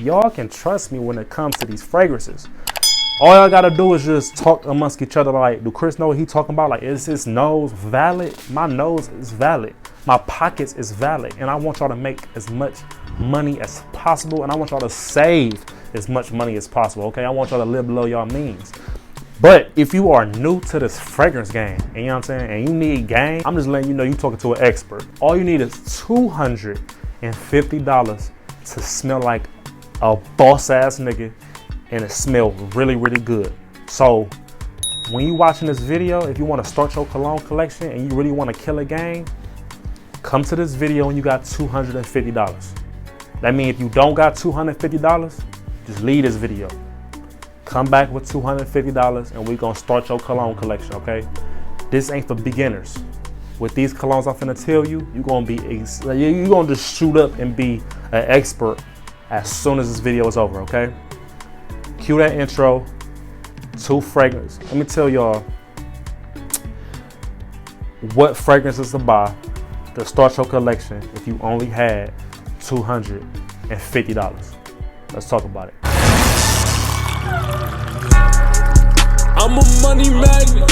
y'all can trust me when it comes to these fragrances. All y'all gotta do is just talk amongst each other. Like, do Chris know what he talking about? Like, is his nose valid? My nose is valid. My pockets is valid. And I want y'all to make as much money as possible. And I want y'all to save as much money as possible, okay? I want y'all to live below y'all means. But if you are new to this fragrance game, and you know what I'm saying, and you need game, I'm just letting you know you talking to an expert. All you need is $250 to smell like a boss ass nigga, and it smells really, really good. So when you watching this video, if you want to start your cologne collection and you really want to kill a game, come to this video and you got $250. That means if you don't got $250, just leave this video. Come back with $250 and we're gonna start your cologne collection, okay? This ain't for beginners. With these colognes I'm finna tell you, you're gonna just shoot up and be an expert as soon as this video is over, okay? Cue that intro, 2 fragrances. Let me tell y'all what fragrances to buy to start your collection if you only had $250. Let's talk about it. I'm a money magnet,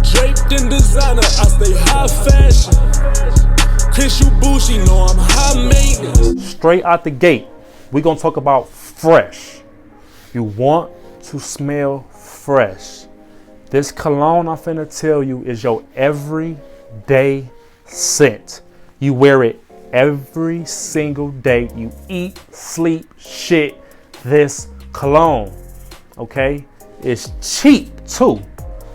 draped in designer, I stay high fashion. Kiss you bougie, know I'm high maintenance. Straight out the gate, we gonna talk about fresh. You want to smell fresh. This cologne I'm finna tell you is your everyday scent. You wear it every single day. You eat, sleep, shit this cologne, okay? It's cheap too.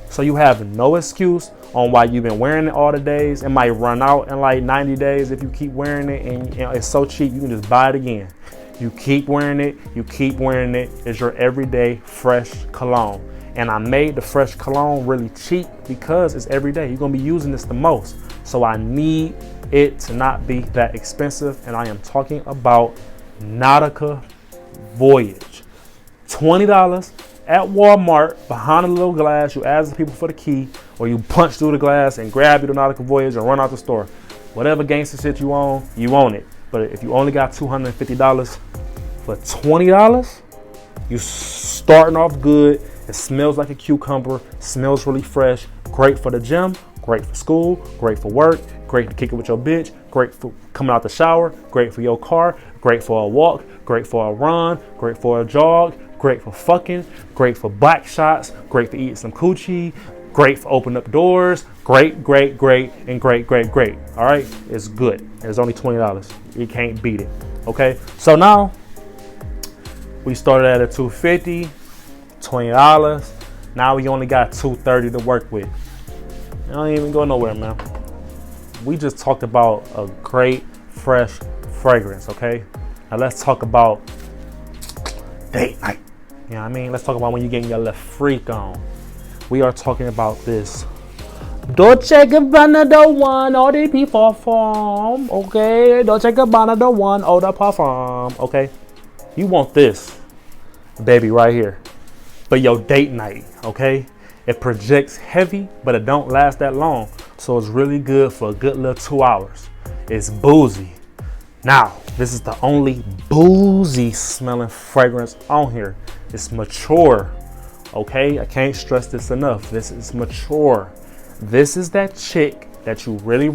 So you have no excuse on why you've been wearing it all the days. It might run out in like 90 days if you keep wearing it, and you know, it's so cheap you can just buy it again. You keep wearing it, you keep wearing it. It's your everyday fresh cologne. And I made the fresh cologne really cheap because it's every day. You're gonna be using this the most. So I need it to not be that expensive. And I am talking about Nautica Voyage. $20 at Walmart, behind a little glass. You ask the people for the key, or you punch through the glass and grab your Nautica Voyage and run out the store. Whatever gangster shit you own it. But if you only got $250 for $20, you starting off good. It smells like a cucumber, smells really fresh, great for the gym, great for school, great for work, great to kick it with your bitch, great for coming out the shower, great for your car, great for a walk, great for a run, great for a jog, great for fucking, great for black shots, great for eating some coochie, great for opening up doors, great, and great. All right, it's good. It's only $20. You can't beat it. Okay, so now we started at a $250, $20. Now we only got $230 to work with. I don't even go nowhere, man. We just talked about a great, fresh fragrance, okay? Now let's talk about date night. You know what I mean? Let's talk about when you're getting your little freak on. We are talking about this Dolce & Gabbana, the one, all the people from, okay? Dolce & Gabbana, the one, all the parfum, okay? You want this, baby, right here, for your date night, okay? It projects heavy, but it don't last that long. So it's really good for a good little 2 hours. It's boozy. Now, this is the only boozy smelling fragrance on here. It's mature, okay? I can't stress this enough. This is mature. This is that chick that you really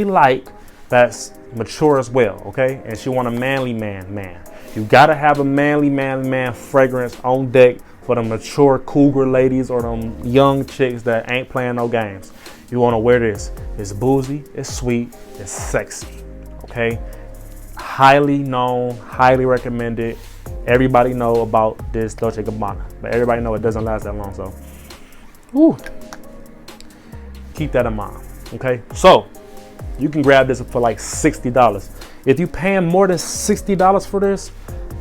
like, that's mature as well, okay? And she want a manly man. You gotta have a manly man fragrance on deck for the mature cougar ladies or them young chicks that ain't playing no games. You wanna wear this. It's boozy, it's sweet, it's sexy, okay? Highly known, highly recommended. Everybody know about this Dolce & Gabbana, but everybody know it doesn't last that long, so whew. Keep that in mind, okay? So you can grab this for like $60. If you're paying more than $60 for this,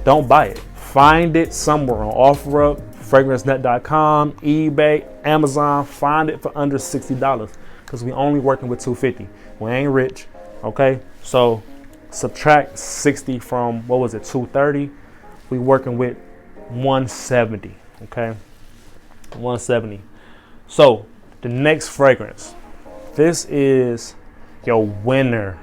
don't buy it. Find it somewhere on OfferUp, FragranceNet.com, eBay, Amazon. Find it for under $60 because we only working with $250. We ain't rich, okay? So subtract 60 from, what was it, $230? We working with $170, okay? $170. So the next fragrance, this is your winter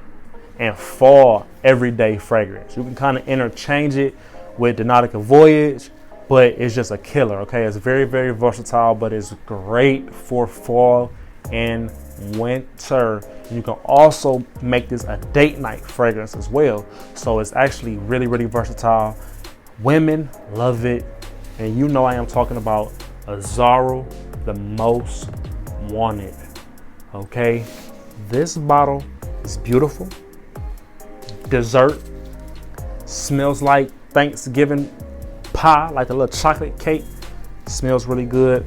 and fall everyday fragrance. You can kind of interchange it with the Nautica Voyage, but it's just a killer, okay? It's very, very versatile, but it's great for fall and winter. You can also make this a date night fragrance as well. So it's actually really, really versatile. Women love it. And you know I am talking about Azzaro, the most wanted, okay? This bottle is beautiful. Dessert. Smells like Thanksgiving pie, like a little chocolate cake. Smells really good.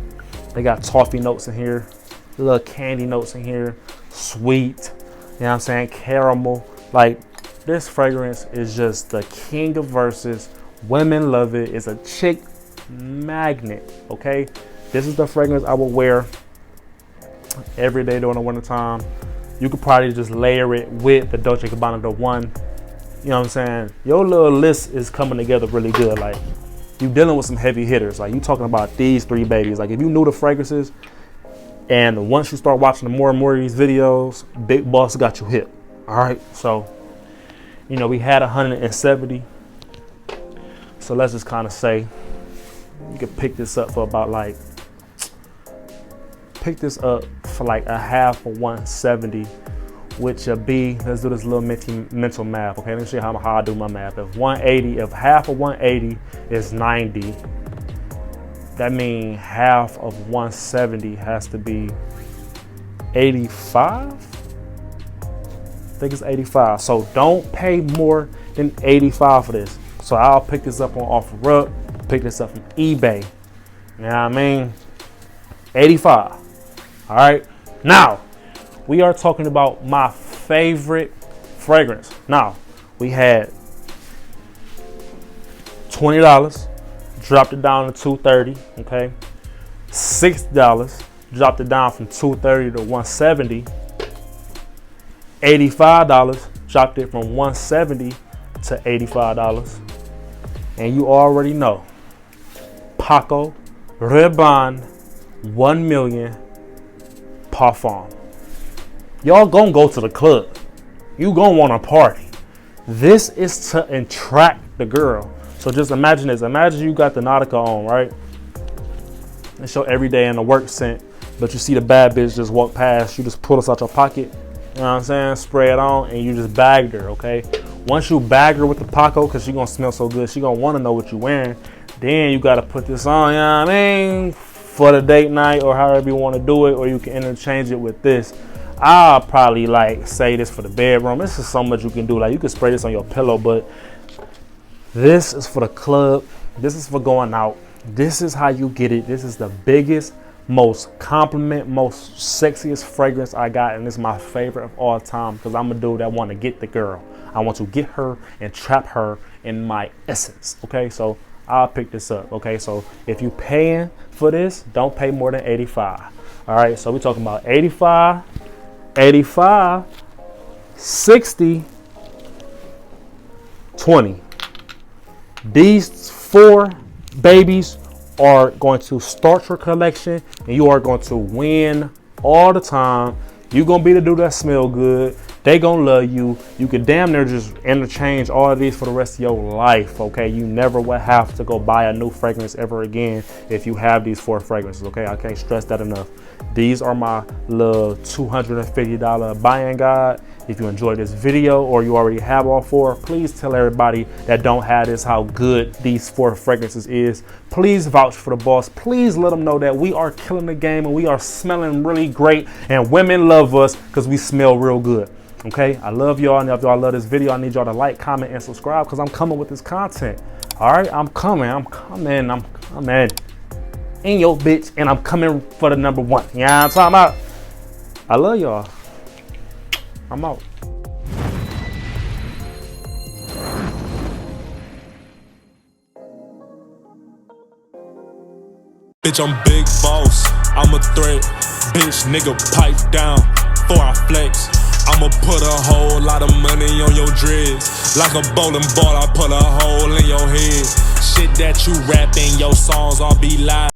They got toffee notes in here, little candy notes in here, sweet, you know what I'm saying, caramel. Like, this fragrance is just the king of verses. Women love it. It's a chick magnet, okay? This is the fragrance I will wear every day during the winter time. You could probably just layer it with the Dolce & Gabbana The One. You know what I'm saying? Your little list is coming together really good. Like, you dealing with some heavy hitters. Like, you talking about these three babies. Like, if you knew the fragrances, and once you start watching more and more of these videos, Big Boss got you hip. All right, so, you know, we had 170. So let's just kind of say, you could pick this up for about like, a half of 170, which would be, let's do this little mental math, okay? Let me show you how I do my math. If half of 180 is 90, that means half of 170 has to be 85? I think it's 85. So don't pay more than 85 for this. So I'll pick this up on OfferUp, pick this up from eBay. You know what I mean? 85. All right. Now, we are talking about my favorite fragrance. Now, we had $20, dropped it down to $230, okay? $60, dropped it down from $230 to $170. $85, dropped it from $170 to $85. And you already know, Paco, Rabanne, 1 million, Parfum. Y'all gonna go to the club. You gonna wanna party. This is to attract the girl. So just imagine this. Imagine you got the Nautica on, right? It's your everyday in the work scent, but you see the bad bitch just walk past. You just pull this out your pocket, you know what I'm saying? Spray it on, and you just bagged her, okay? Once you bag her with the Paco, because she gonna smell so good, she gonna wanna know what you wearing. Then you gotta put this on, you know what I mean? For the date night or however you wanna do it, or you can interchange it with this. I'll probably like say this for the bedroom. This is so much you can do. Like, you can spray this on your pillow, but this is for the club. This is for going out. This is how you get it. This is the biggest, most compliment, most sexiest fragrance I got, and this is my favorite of all time because I'm a dude that want to get the girl. I want to get her and trap her in my essence. Okay, so I'll pick this up. Okay, so if you paying for this, don't pay more than 85. All right, so we're talking about 85, 85, 60, 20. These 4 babies are going to start your collection, and you are going to win all the time. You're going to be the dude that smell good. They going to love you. You could damn near just interchange all of these for the rest of your life, okay? You never will have to go buy a new fragrance ever again if you have these 4 fragrances, okay? I can't stress that enough. These are my little $250 buy-in guide. If you enjoyed this video or you already have all 4, please tell everybody that don't have this how good these 4 fragrances is. Please vouch for the boss. Please let them know that we are killing the game and we are smelling really great, and women love us because we smell real good. Okay, I love y'all, and if y'all love this video, I need y'all to like, comment, and subscribe because I'm coming with this content. All right, I'm coming in your bitch, and I'm coming for the #1. You know what I'm talking about? I love y'all. I'm out. Bitch, I'm big boss, I'm a threat. Bitch, nigga, pipe down before I flex. I'ma put a whole lot of money on your dreads. Like a bowling ball, I put a hole in your head. Shit that you rapping, your songs all be live.